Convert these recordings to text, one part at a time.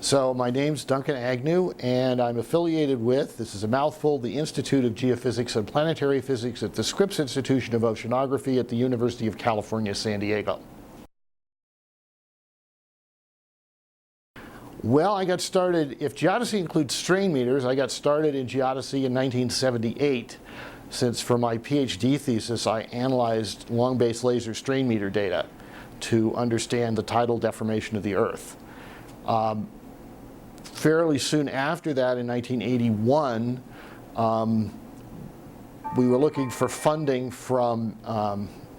So my name's Duncan Agnew, and I'm affiliated with, this is a mouthful, the Institute of Geophysics and Planetary Physics at the Scripps Institution of Oceanography at the University of California, San Diego. Well, I got started, if geodesy includes strain meters, I got started in geodesy in 1978, since for my PhD thesis I analyzed long-base laser strain meter data to understand the tidal deformation of the Earth. Fairly soon after that, in 1981, we were looking for funding from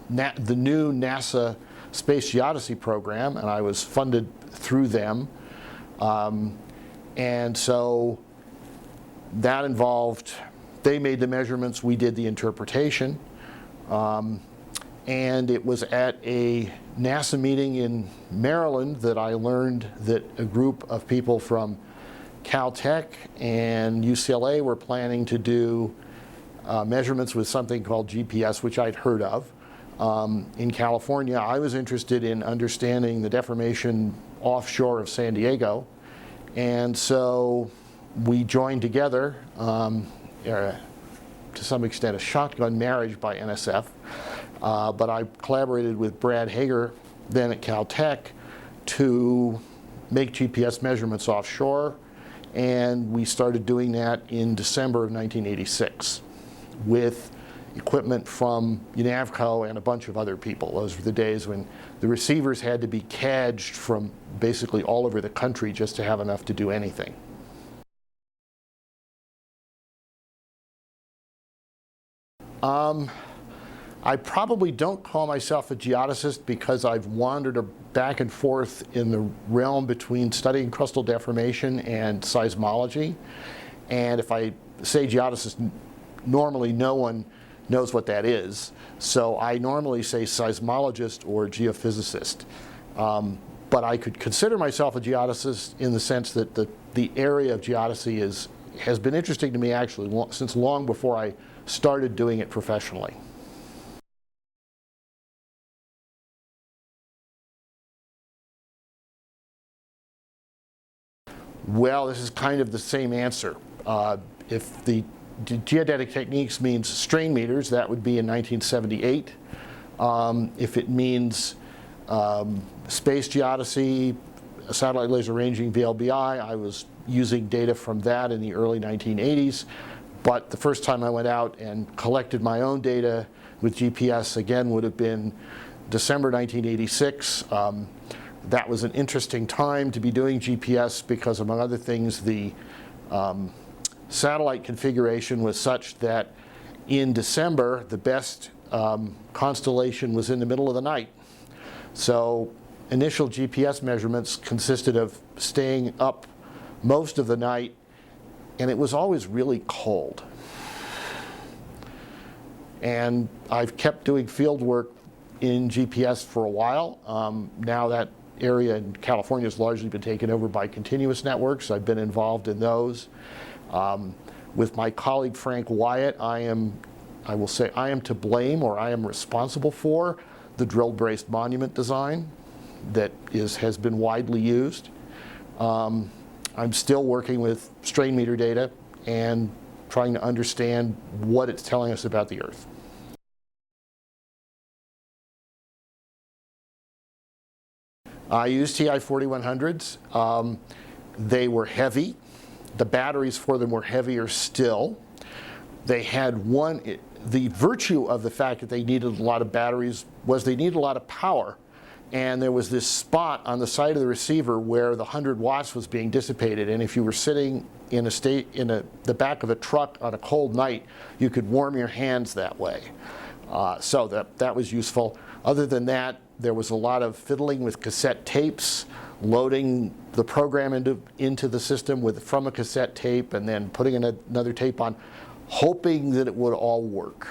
the new NASA Space Geodesy program, and I was funded through them. And so that involved, they made the measurements, we did the interpretation. And it was at a NASA meeting in Maryland that I learned that a group of people from Caltech and UCLA were planning to do measurements with something called GPS, which I'd heard of. In California, I was interested in understanding the deformation offshore of San Diego. And so we joined together, to some extent a shotgun marriage by NSF. But I collaborated with Brad Hager, then at Caltech, to make GPS measurements offshore. And we started doing that in December of 1986 with equipment from UNAVCO and a bunch of other people. Those were the days when the receivers had to be cadged from basically all over the country just to have enough to do anything. I probably don't call myself a geodesist because I've wandered back and forth in the realm between studying crustal deformation and seismology. And if I say geodesist, normally no one knows what that is. So I normally say seismologist or geophysicist. But I could consider myself a geodesist in the sense that the area of geodesy has been interesting to me actually since long before I started doing it professionally. Well, this is kind of the same answer. If the geodetic techniques means strain meters, that would be in 1978. If it means space geodesy, satellite laser ranging, VLBI, I was using data from that in the early 1980s. But the first time I went out and collected my own data with GPS, again, would have been December 1986. That was an interesting time to be doing GPS because, among other things, the satellite configuration was such that in December, the best constellation was in the middle of the night. So initial GPS measurements consisted of staying up most of the night, and it was always really cold. And I've kept doing field work in GPS for a while. Now that area in California has largely been taken over by continuous networks. I've been involved in those. With my colleague Frank Wyatt, I will say I am to blame, or I am responsible for, the drill-braced monument design that has been widely used. I'm still working with strain meter data and trying to understand what it's telling us about the Earth. I used TI 4100s. They were heavy. The batteries for them were heavier still. They had the virtue of the fact that they needed a lot of batteries was they needed a lot of power. And there was this spot on the side of the receiver where the 100 watts was being dissipated. And if you were sitting in the back of a truck on a cold night, you could warm your hands that way. So that was useful. Other than that, there was a lot of fiddling with cassette tapes, loading the program into the system from a cassette tape and then putting another tape on, hoping that it would all work.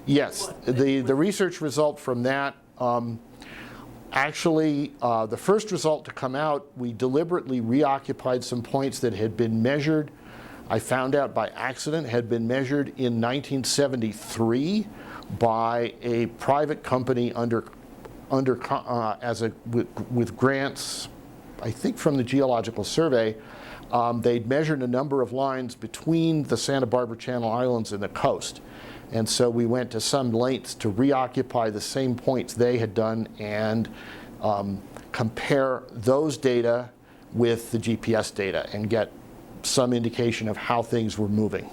Yes, the research result from that, actually the first result to come out, we deliberately reoccupied some points that had been measured, I found out by accident, had been measured in 1973 by a private company under with grants, I think from the Geological Survey. They'd measured a number of lines between the Santa Barbara Channel Islands and the coast. And so we went to some lengths to reoccupy the same points they had done and compare those data with the GPS data and get some indication of how things were moving.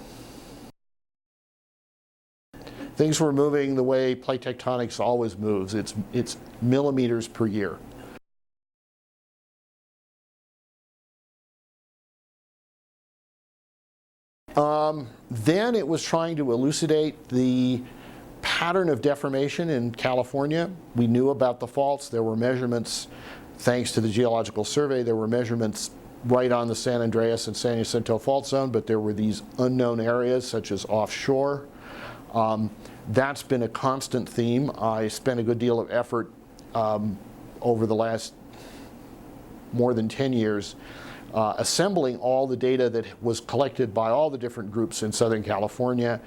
Things were moving the way plate tectonics always moves. It's millimeters per year. Then it was trying to elucidate the pattern of deformation in California. We knew about the faults. There were measurements, thanks to the Geological Survey, there were measurements right on the San Andreas and San Jacinto fault zone, but there were these unknown areas such as offshore. That's been a constant theme. I spent a good deal of effort over the last more than 10 years assembling all the data that was collected by all the different groups in Southern California,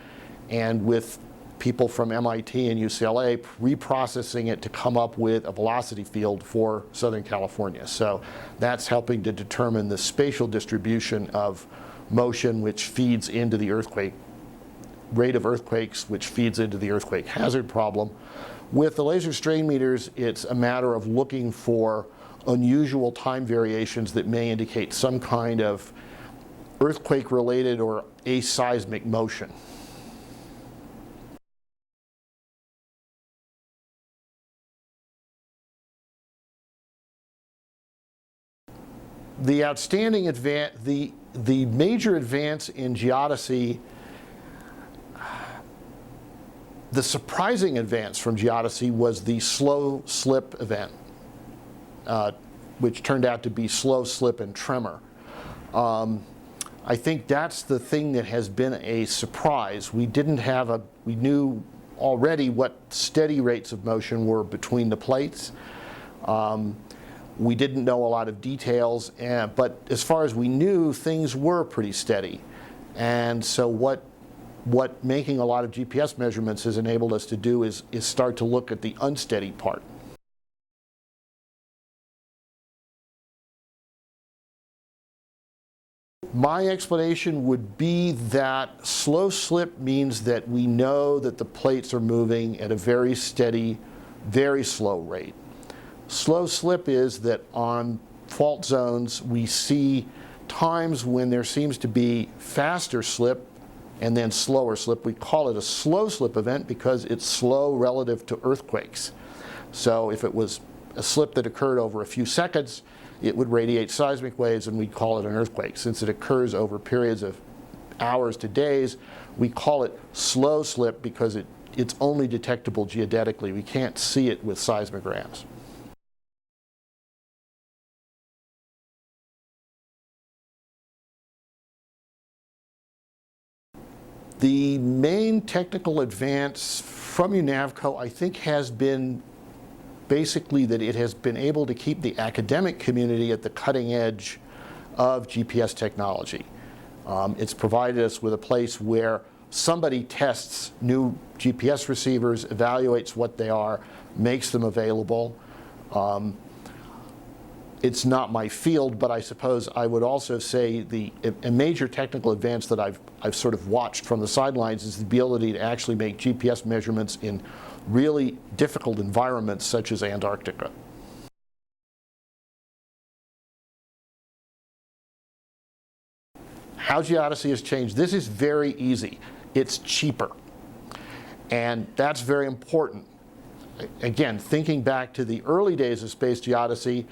and with people from MIT and UCLA reprocessing it to come up with a velocity field for Southern California. So that's helping to determine the spatial distribution of motion, which feeds into the earthquake rate of earthquakes, which feeds into the earthquake hazard problem. With the laser strain meters, it's a matter of looking for unusual time variations that may indicate some kind of earthquake-related or aseismic motion. The outstanding the major advance in geodesy, the surprising advance from geodesy was the slow slip event, which turned out to be slow slip and tremor. I think that's the thing that has been a surprise. We knew already what steady rates of motion were between the plates. We didn't know a lot of details, but as far as we knew, things were pretty steady. And so what making a lot of GPS measurements has enabled us to do is start to look at the unsteady part. My explanation would be that slow slip means that we know that the plates are moving at a very steady, very slow rate. Slow slip is that on fault zones we see times when there seems to be faster slip and then slower slip. We call it a slow slip event because it's slow relative to earthquakes. So if it was a slip that occurred over a few seconds, it would radiate seismic waves and we'd call it an earthquake. Since it occurs over periods of hours to days, we call it slow slip because it's only detectable geodetically. We can't see it with seismograms. The main technical advance from UNAVCO, I think, has been basically that it has been able to keep the academic community at the cutting edge of GPS technology. It's provided us with a place where somebody tests new GPS receivers, evaluates what they are, makes them available. It's not my field, but I suppose I would also say a major technical advance that I've sort of watched from the sidelines is the ability to actually make GPS measurements in really difficult environments such as Antarctica. How geodesy has changed, this is very easy. It's cheaper. And that's very important. Again, thinking back to the early days of space geodesy,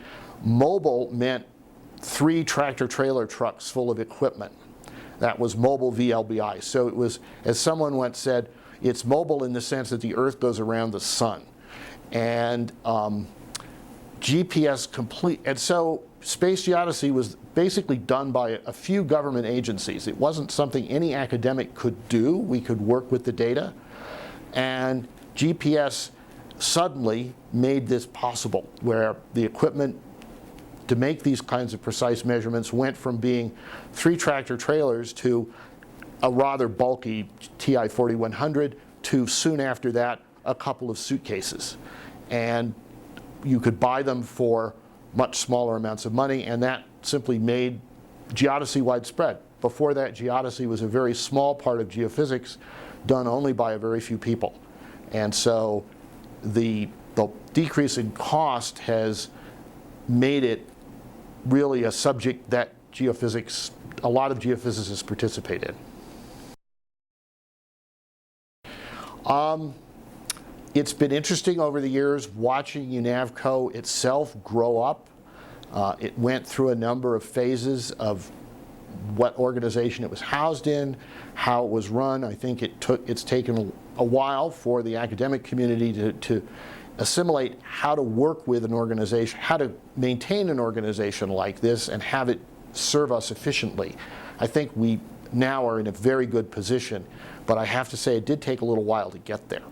mobile meant 3 tractor-trailer trucks full of equipment. That was mobile VLBI. So it was, as someone once said, it's mobile in the sense that the Earth goes around the sun. And GPS complete, and so space geodesy was basically done by a few government agencies. It wasn't something any academic could do. We could work with the data. And GPS suddenly made this possible, where the equipment to make these kinds of precise measurements went from being 3 tractor trailers to a rather bulky TI 4100 to soon after that a couple of suitcases. And you could buy them for much smaller amounts of money, and that simply made geodesy widespread. Before that, geodesy was a very small part of geophysics, done only by a very few people. And so the decrease in cost has made it really a subject that a lot of geophysicists participate in. It's been interesting over the years watching UNAVCO itself grow up. It went through a number of phases of what organization it was housed in, how it was run. I think it's taken a while for the academic community to assimilate how to work with an organization, how to maintain an organization like this and have it serve us efficiently. I think we now are in a very good position, but I have to say it did take a little while to get there.